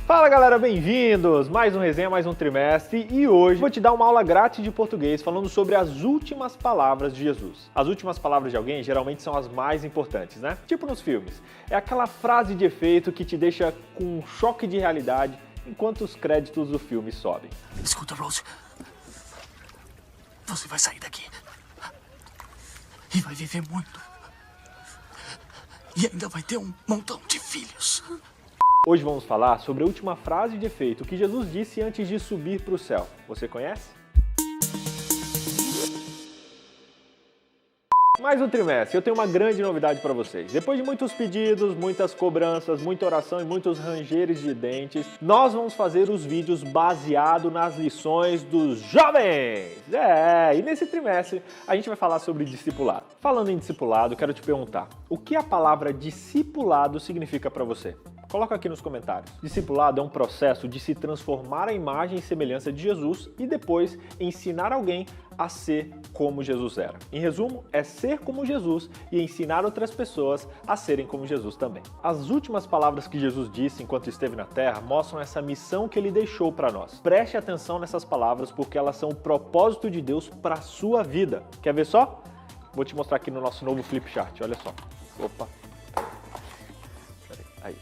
Fala galera, bem-vindos! Mais um resenha, mais um trimestre e hoje vou te dar uma aula grátis de português falando sobre as últimas palavras de Jesus. As últimas palavras de alguém geralmente são as mais importantes, né? Tipo nos filmes. É aquela frase de efeito que te deixa com um choque de realidade enquanto os créditos do filme sobem. Escuta, Rose. Você vai sair daqui. E vai viver muito. E ainda vai ter um montão de filhos. Hoje vamos falar sobre a última frase de efeito que Jesus disse antes de subir para o céu. Você conhece? Mais um trimestre, eu tenho uma grande novidade para vocês. Depois de muitos pedidos, muitas cobranças, muita oração e muitos rangeres de dentes, nós vamos fazer os vídeos baseados nas lições dos jovens. E nesse trimestre a gente vai falar sobre discipulado. Falando em discipulado, quero te perguntar, o que a palavra discipulado significa para você? Coloca aqui nos comentários. Discipulado é um processo de se transformar a imagem e semelhança de Jesus e depois ensinar alguém a ser como Jesus era. Em resumo, é ser como Jesus e ensinar outras pessoas a serem como Jesus também. As últimas palavras que Jesus disse enquanto esteve na Terra mostram essa missão que ele deixou para nós. Preste atenção nessas palavras porque elas são o propósito de Deus para a sua vida. Quer ver só? Vou te mostrar aqui no nosso novo flip chart, olha só. Opa. Aí.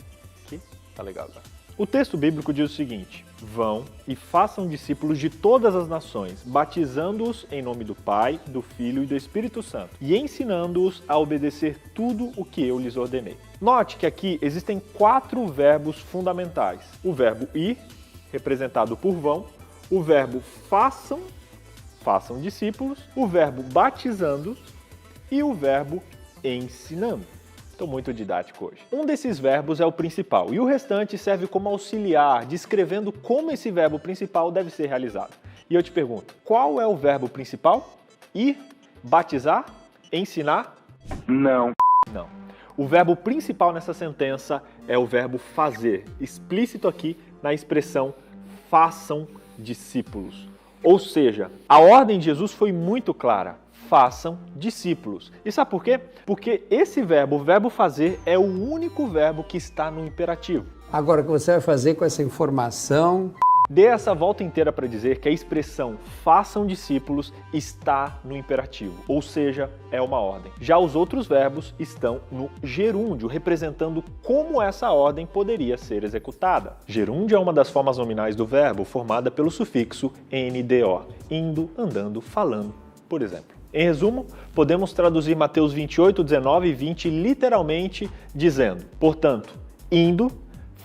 Aqui, tá legal agora. O texto bíblico diz o seguinte: vão e façam discípulos de todas as nações, batizando-os em nome do Pai, do Filho e do Espírito Santo, e ensinando-os a obedecer tudo o que eu lhes ordenei. Note que aqui existem 4 verbos fundamentais. O verbo ir, representado por vão, o verbo façam discípulos, o verbo batizando e o verbo ensinando. Estou muito didático hoje. Um desses verbos é o principal e o restante serve como auxiliar, descrevendo como esse verbo principal deve ser realizado. E eu te pergunto, qual é o verbo principal? Ir, batizar, ensinar? Não. Não. O verbo principal nessa sentença é o verbo fazer, explícito aqui na expressão façam discípulos. Ou seja, a ordem de Jesus foi muito clara. Façam discípulos. E sabe por quê? Porque esse verbo, o verbo fazer, é o único verbo que está no imperativo. Agora, o que você vai fazer com essa informação? Dê essa volta inteira para dizer que a expressão façam discípulos está no imperativo, ou seja, é uma ordem. Já os outros verbos estão no gerúndio, representando como essa ordem poderia ser executada. Gerúndio é uma das formas nominais do verbo, formada pelo sufixo NDO, indo, andando, falando, por exemplo. Em resumo, podemos traduzir Mateus 28, 19 e 20 literalmente dizendo: portanto, indo,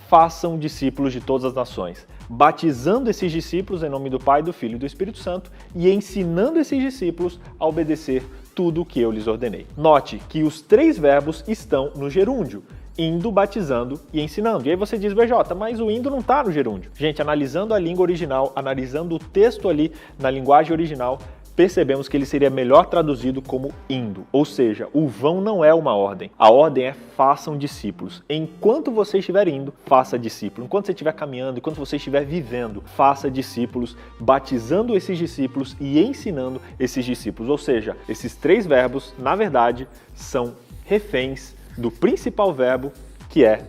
façam discípulos de todas as nações, batizando esses discípulos em nome do Pai, do Filho e do Espírito Santo e ensinando esses discípulos a obedecer tudo o que eu lhes ordenei. Note que os 3 verbos estão no gerúndio: indo, batizando e ensinando. E aí você diz, BJ, mas o indo não está no gerúndio. Gente, analisando a língua original, analisando o texto ali na linguagem original, percebemos que ele seria melhor traduzido como indo. Ou seja, o vão não é uma ordem. A ordem é façam discípulos. Enquanto você estiver indo, faça discípulo. Enquanto você estiver caminhando, enquanto você estiver vivendo, faça discípulos, batizando esses discípulos e ensinando esses discípulos. Ou seja, esses 3 verbos, na verdade, são reféns do principal verbo, que é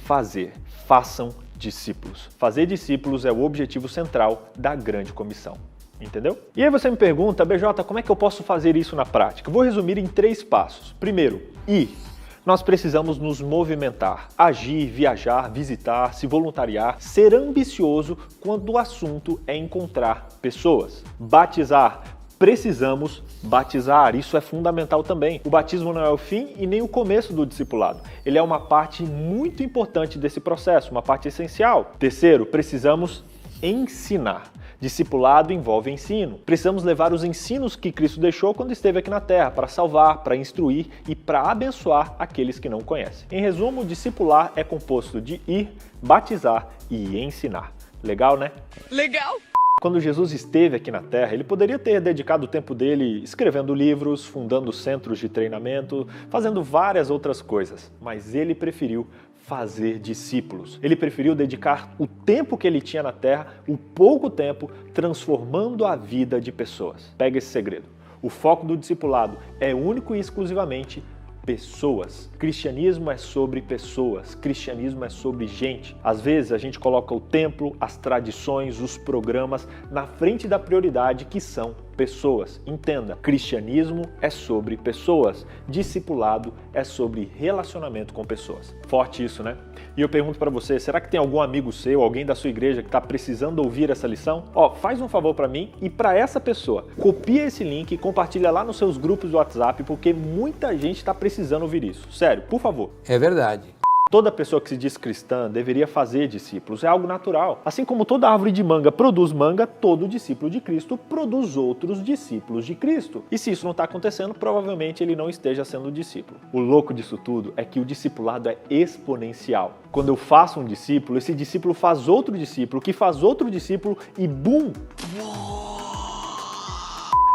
fazer. Façam discípulos. Fazer discípulos é o objetivo central da grande comissão. Entendeu? E aí você me pergunta, BJ, como é que eu posso fazer isso na prática? Vou resumir em 3 passos. Primeiro, ir. Nós precisamos nos movimentar, agir, viajar, visitar, se voluntariar, ser ambicioso quando o assunto é encontrar pessoas. Batizar. Precisamos batizar, isso é fundamental também. O batismo não é o fim e nem o começo do discipulado. Ele é uma parte muito importante desse processo, uma parte essencial. Terceiro, precisamos ensinar. Discipulado envolve ensino. Precisamos levar os ensinos que Cristo deixou quando esteve aqui na Terra, para salvar, para instruir e para abençoar aqueles que não conhecem. Em resumo, discipular é composto de ir, batizar e ensinar. Legal, né? Legal! Quando Jesus esteve aqui na Terra, ele poderia ter dedicado o tempo dele escrevendo livros, fundando centros de treinamento, fazendo várias outras coisas, mas ele preferiu fazer discípulos. Ele preferiu dedicar o tempo que ele tinha na Terra, o pouco tempo, transformando a vida de pessoas. Pega esse segredo. O foco do discipulado é único e exclusivamente pessoas. Cristianismo é sobre pessoas, cristianismo é sobre gente. Às vezes a gente coloca o templo, as tradições, os programas na frente da prioridade que são pessoas. Entenda, cristianismo é sobre pessoas, discipulado é sobre relacionamento com pessoas. Forte isso, né? E eu pergunto para você, será que tem algum amigo seu, alguém da sua igreja que está precisando ouvir essa lição? Faz um favor para mim e para essa pessoa. Copia esse link e compartilha lá nos seus grupos do WhatsApp, porque muita gente está precisando ouvir isso. Sério, por favor. É verdade. Toda pessoa que se diz cristã deveria fazer discípulos, é algo natural. Assim como toda árvore de manga produz manga, todo discípulo de Cristo produz outros discípulos de Cristo. E se isso não está acontecendo, provavelmente ele não esteja sendo discípulo. O louco disso tudo é que o discipulado é exponencial. Quando eu faço um discípulo, esse discípulo faz outro discípulo, que faz outro discípulo e BUM!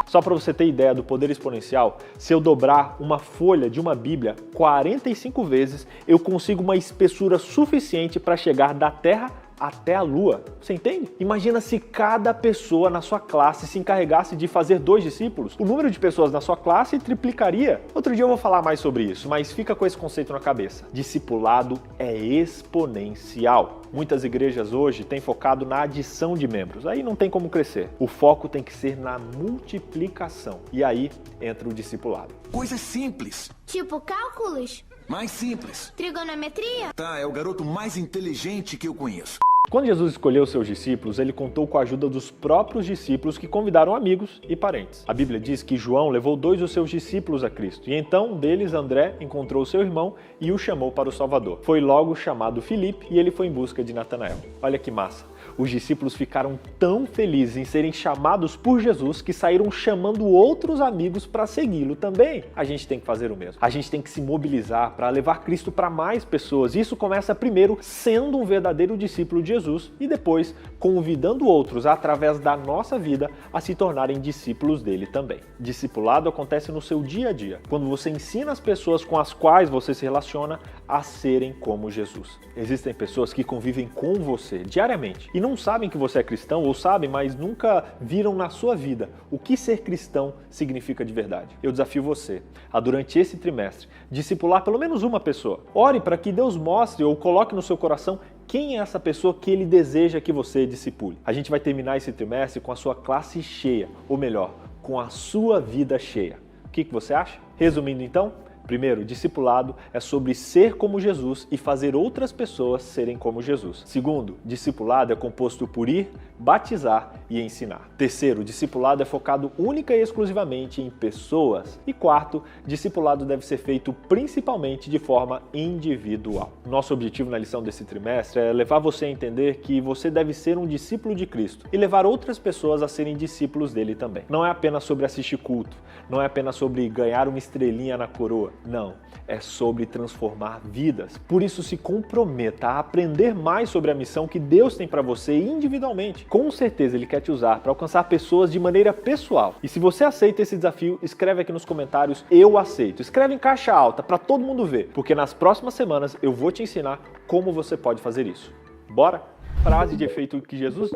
Só para você ter ideia do poder exponencial, se eu dobrar uma folha de uma Bíblia 45 vezes, eu consigo uma espessura suficiente para chegar da Terra até a Lua. Você entende? Imagina se cada pessoa na sua classe se encarregasse de fazer 2 discípulos. O número de pessoas na sua classe triplicaria. Outro dia eu vou falar mais sobre isso, mas fica com esse conceito na cabeça. Discipulado é exponencial. Muitas igrejas hoje têm focado na adição de membros. Aí não tem como crescer. O foco tem que ser na multiplicação. E aí entra o discipulado. Coisas simples. Tipo cálculos? Mais simples. Trigonometria? Tá, é o garoto mais inteligente que eu conheço. Quando Jesus escolheu seus discípulos, ele contou com a ajuda dos próprios discípulos que convidaram amigos e parentes. A Bíblia diz que João levou 2 dos seus discípulos a Cristo, e então um deles, André, encontrou seu irmão e o chamou para o Salvador. Foi logo chamado Filipe e ele foi em busca de Natanael. Olha que massa! Os discípulos ficaram tão felizes em serem chamados por Jesus que saíram chamando outros amigos para segui-lo também. A gente tem que fazer o mesmo. A gente tem que se mobilizar para levar Cristo para mais pessoas. Isso começa primeiro sendo um verdadeiro discípulo de Jesus e depois convidando outros através da nossa vida a se tornarem discípulos dele também. Discipulado acontece no seu dia a dia, quando você ensina as pessoas com as quais você se relaciona a serem como Jesus. Existem pessoas que convivem com você diariamente e não sabem que você é cristão, ou sabem, mas nunca viram na sua vida o que ser cristão significa de verdade. Eu desafio você a, durante esse trimestre, discipular pelo menos uma pessoa. Ore para que Deus mostre ou coloque no seu coração quem é essa pessoa que Ele deseja que você discipule. A gente vai terminar esse trimestre com a sua classe cheia, ou melhor, com a sua vida cheia. O que você acha? Resumindo então, primeiro, discipulado é sobre ser como Jesus e fazer outras pessoas serem como Jesus. Segundo, discipulado é composto por ir, batizar e ensinar. Terceiro, discipulado é focado única e exclusivamente em pessoas. E quarto, discipulado deve ser feito principalmente de forma individual. Nosso objetivo na lição desse trimestre é levar você a entender que você deve ser um discípulo de Cristo e levar outras pessoas a serem discípulos dele também. Não é apenas sobre assistir culto, não é apenas sobre ganhar uma estrelinha na coroa. Não, é sobre transformar vidas. Por isso, se comprometa a aprender mais sobre a missão que Deus tem para você individualmente. Com certeza Ele quer te usar para alcançar pessoas de maneira pessoal. E se você aceita esse desafio, escreve aqui nos comentários, eu aceito. Escreve em caixa alta para todo mundo ver, porque nas próximas semanas eu vou te ensinar como você pode fazer isso. Bora? Frase de efeito que Jesus...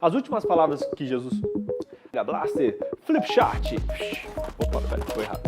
As últimas palavras que Jesus... Blaster, flip chart. Opa, pera, foi errado.